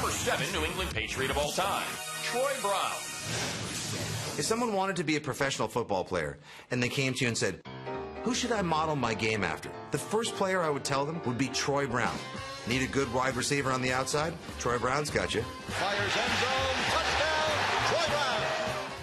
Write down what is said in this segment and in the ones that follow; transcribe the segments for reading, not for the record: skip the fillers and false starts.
number 7 New England Patriot of all time, Troy Brown. If someone wanted to be a professional football player and they came to you and said, who should I model my game after? The first player I would tell them would be Troy Brown. Need a good wide receiver on the outside? Troy Brown's got you. Fires end zone, touchdown, Troy Brown.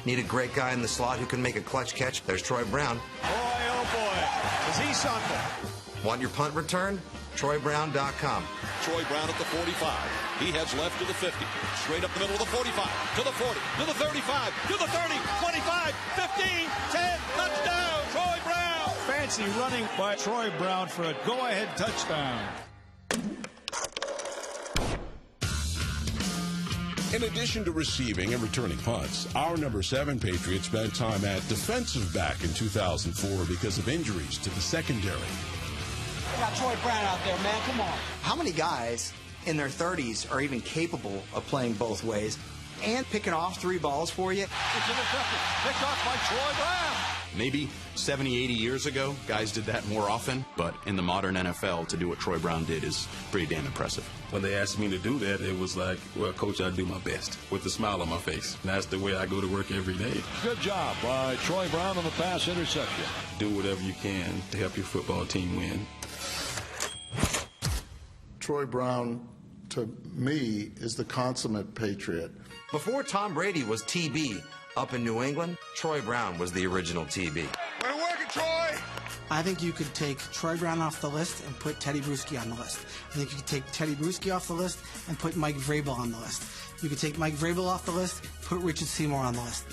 Need a great guy in the slot who can make a clutch catch? There's Troy Brown. Boy, oh boy, is he something. Want your punt return? TroyBrown.com. Troy Brown at the 45. He heads left to the 50. Straight up the middle of the 45. To the 40. To the 35. To the 30. 25. 15. 10. Touchdown. Troy Brown. Fancy running by Troy Brown for a go-ahead touchdown. In addition to receiving and returning punts, our number 7 Patriot spent time at defensive back in 2004 because of injuries to the secondary. We got Troy Brown out there, man. Come on. How many guys in their 30s are even capable of playing both ways and picking off 3 balls for you? It's intercepted. Picked off by Troy Brown. Maybe 70, 80 years ago, guys did that more often, but in the modern NFL, to do what Troy Brown did is pretty damn impressive. When they asked me to do that, it was like, well, Coach, I do my best with a smile on my face. And that's the way I go to work every day. Good job by Troy Brown on the pass interception. Do whatever you can to help your football team win. Troy Brown, to me, is the consummate Patriot. Before Tom Brady was TB up in New England, Troy Brown was the original TB. We're working, Troy. I think you could take Troy Brown off the list and put Teddy Bruschi on the list. I think you could take Teddy Bruschi off the list and put Mike Vrabel on the list. You could take Mike Vrabel off the list, put Richard Seymour on the list.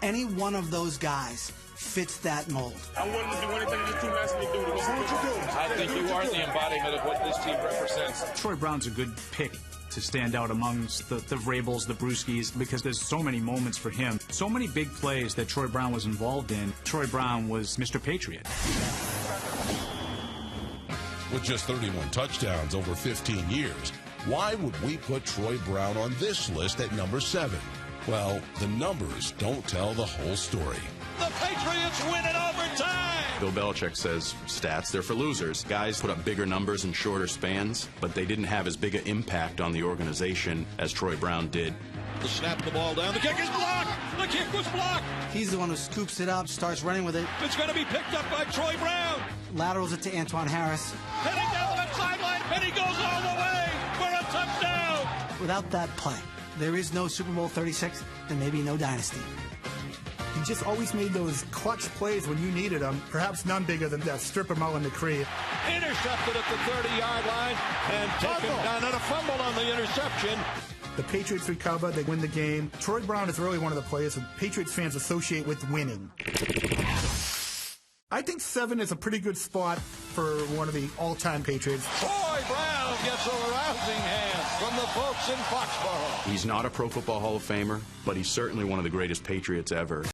Any one of those guys fits that mold. I wanted to do anything this team asked me to do. I think you are the embodiment of what this team represents. Troy Brown's a good pick to stand out amongst the Vrabels, the Bruskis, because there's so many moments for him. So many big plays that Troy Brown was involved in. Troy Brown was Mr. Patriot. With just 31 touchdowns over 15 years, why would we put Troy Brown on this list at number 7? Well, the numbers don't tell the whole story. The Patriots win in overtime. Bill Belichick says stats, they're for losers. Guys put up bigger numbers in shorter spans, but they didn't have as big an impact on the organization as Troy Brown did. The snap, the ball down. The kick is blocked. The kick was blocked. He's the one who scoops it up, starts running with it. It's going to be picked up by Troy Brown. Laterals it to Antoine Harris. Heading down the left sideline, and he goes all the way for a touchdown. Without that play, there is no Super Bowl 36 and maybe no dynasty. He just always made those clutch plays when you needed them, perhaps none bigger than that stripper Mullen McCree. Intercepted at the 30-yard line and taken down and a fumble on the interception. The Patriots recover, they win the game. Troy Brown is really one of the players that Patriots fans associate with winning. I think 7 is a pretty good spot for one of the all-time Patriots. Troy Brown gets a rousing hand from the folks in Foxborough. He's not a Pro Football Hall of Famer, but he's certainly one of the greatest Patriots ever.